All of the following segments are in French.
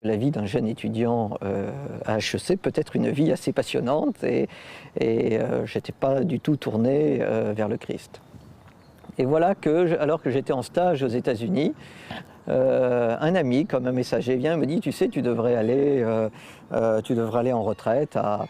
La vie d'un jeune étudiant à HEC peut être une vie assez passionnante et je n'étais pas du tout tourné vers le Christ. Et voilà que, alors que j'étais en stage aux États-Unis, un ami, comme un messager, vient et me dit « Tu sais, tu devrais aller en retraite à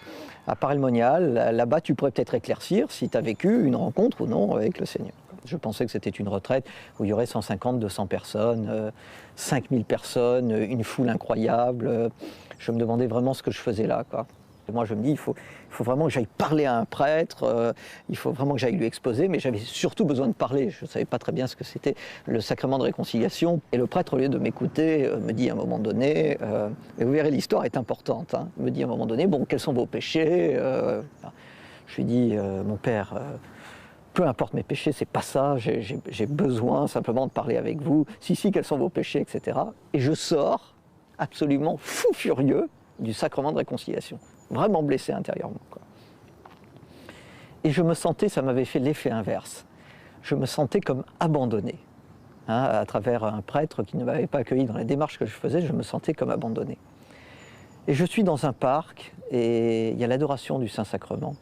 Paray-le-Monial. Là-bas, tu pourrais peut-être éclaircir si tu as vécu une rencontre ou non avec le Seigneur. » Je pensais que c'était une retraite où il y aurait 150, 200 personnes, 5000 personnes, une foule incroyable. Je me demandais vraiment ce que je faisais là, quoi. Et moi, je me dis, il faut vraiment que j'aille parler à un prêtre, il faut vraiment que j'aille lui exposer, mais j'avais surtout besoin de parler. Je ne savais pas très bien ce que c'était le sacrement de réconciliation. Et le prêtre, au lieu de m'écouter, me dit à un moment donné, et vous verrez, l'histoire est importante, hein, me dit à un moment donné, bon, quels sont vos péchés Je lui dis, mon père, peu importe mes péchés, c'est pas ça, j'ai besoin simplement de parler avec vous. Si, quels sont vos péchés, etc. Et je sors absolument fou furieux du sacrement de réconciliation, vraiment blessé intérieurement, quoi. Et je me sentais, ça m'avait fait l'effet inverse, je me sentais comme abandonné. Hein, à travers un prêtre qui ne m'avait pas accueilli dans la démarche que je faisais, je me sentais comme abandonné. Et je suis dans un parc et il y a l'adoration du Saint-Sacrement.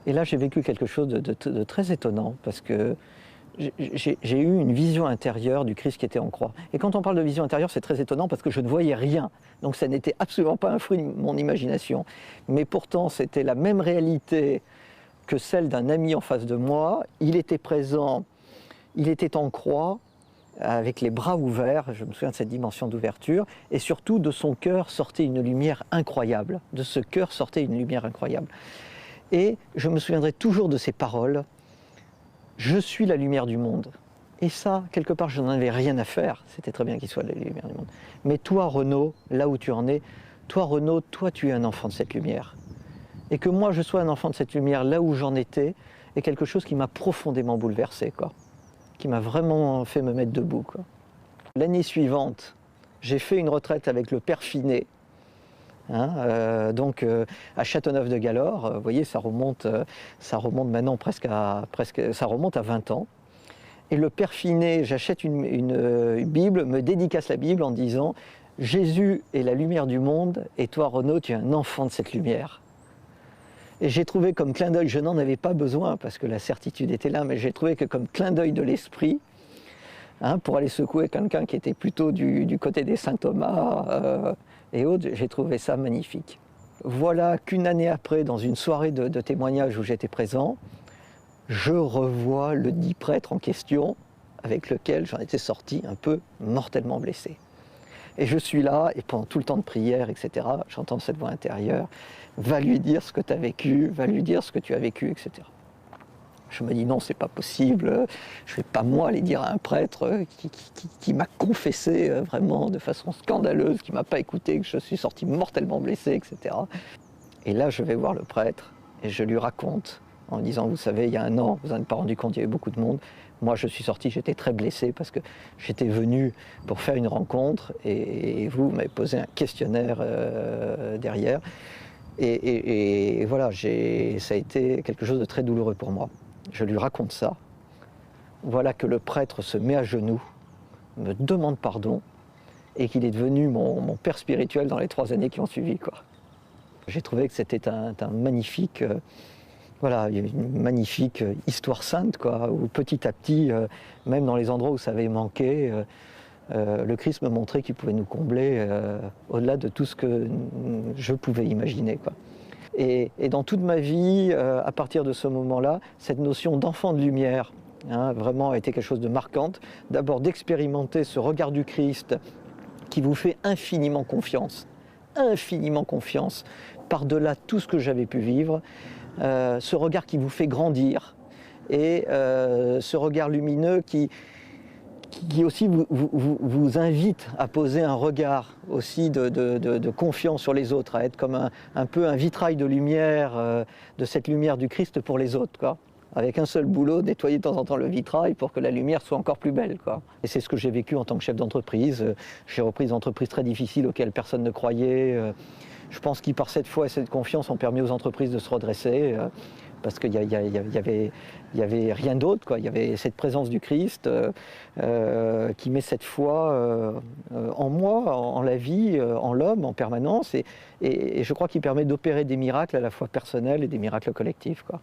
Et là, j'ai vécu quelque chose de très étonnant, parce que j'ai eu une vision intérieure du Christ qui était en croix. Et quand on parle de vision intérieure, c'est très étonnant parce que je ne voyais rien. Donc ça n'était absolument pas un fruit de mon imagination. Mais pourtant, c'était la même réalité que celle d'un ami en face de moi. Il était présent, il était en croix, avec les bras ouverts, je me souviens de cette dimension d'ouverture, et surtout de son cœur sortait une lumière incroyable. De ce cœur sortait une lumière incroyable. Et je me souviendrai toujours de ces paroles, « Je suis la lumière du monde ». Et ça, quelque part, je n'en avais rien à faire. C'était très bien qu'il soit la lumière du monde. Mais toi, Renaud, là où tu en es, toi, Renaud, toi, tu es un enfant de cette lumière. Et que moi, je sois un enfant de cette lumière, là où j'en étais, est quelque chose qui m'a profondément bouleversé, quoi. Qui m'a vraiment fait me mettre debout, quoi. L'année suivante, j'ai fait une retraite avec le Père Finet, à Châteauneuf-de-Galor. Vous voyez, ça remonte maintenant ça remonte à 20 ans. Et le Père Finet, j'achète une Bible, me dédicace la Bible en disant « Jésus est la lumière du monde, et toi, Renaud, tu es un enfant de cette lumière ». Et j'ai trouvé comme clin d'œil, je n'en avais pas besoin parce que la certitude était là, mais j'ai trouvé que comme clin d'œil de l'esprit, pour aller secouer quelqu'un qui était plutôt du côté des Saint Thomas et autres, j'ai trouvé ça magnifique. Voilà qu'une année après, dans une soirée de témoignages où j'étais présent, je revois le dit prêtre en question, avec lequel j'en étais sorti un peu mortellement blessé. Et je suis là, et pendant tout le temps de prière, etc., j'entends cette voix intérieure, va lui dire ce que tu as vécu, va lui dire ce que tu as vécu, etc. Je me dis non, c'est pas possible, je vais pas moi aller dire à un prêtre qui m'a confessé vraiment de façon scandaleuse, qui m'a pas écouté, que je suis sorti mortellement blessé, etc. Et là, je vais voir le prêtre et je lui raconte en disant, vous savez, il y a un an, vous n'en êtes pas rendu compte, il y avait beaucoup de monde. Moi, je suis sorti, j'étais très blessé parce que j'étais venu pour faire une rencontre et vous m'avez posé un questionnaire derrière. Et voilà, ça a été quelque chose de très douloureux pour moi. Je lui raconte ça. Voilà que le prêtre se met à genoux, me demande pardon et qu'il est devenu mon père spirituel dans les 3 années qui ont suivi, quoi. J'ai trouvé que c'était un magnifique... Voilà, il y a une magnifique histoire sainte, quoi, où petit à petit, même dans les endroits où ça avait manqué, le Christ me montrait qu'il pouvait nous combler au-delà de tout ce que je pouvais imaginer, quoi. Et dans toute ma vie, à partir de ce moment-là, cette notion d'enfant de lumière, vraiment a été quelque chose de marquante. D'abord d'expérimenter ce regard du Christ qui vous fait infiniment confiance par-delà tout ce que j'avais pu vivre. Ce regard qui vous fait grandir et ce regard lumineux qui aussi vous invite à poser un regard aussi de confiance sur les autres, à être comme un peu un vitrail de lumière, de cette lumière du Christ pour les autres, quoi. Avec un seul boulot, nettoyer de temps en temps le vitrail pour que la lumière soit encore plus belle, quoi. Et c'est ce que j'ai vécu en tant que chef d'entreprise. J'ai repris des entreprises très difficiles auxquelles personne ne croyait. je pense qui par cette foi et cette confiance ont permis aux entreprises de se redresser. Parce qu'il y avait rien d'autre, quoi. Il y avait cette présence du Christ qui met cette foi en moi, en la vie, en l'homme, en permanence, et je crois qu'il permet d'opérer des miracles à la fois personnels et des miracles collectifs, quoi.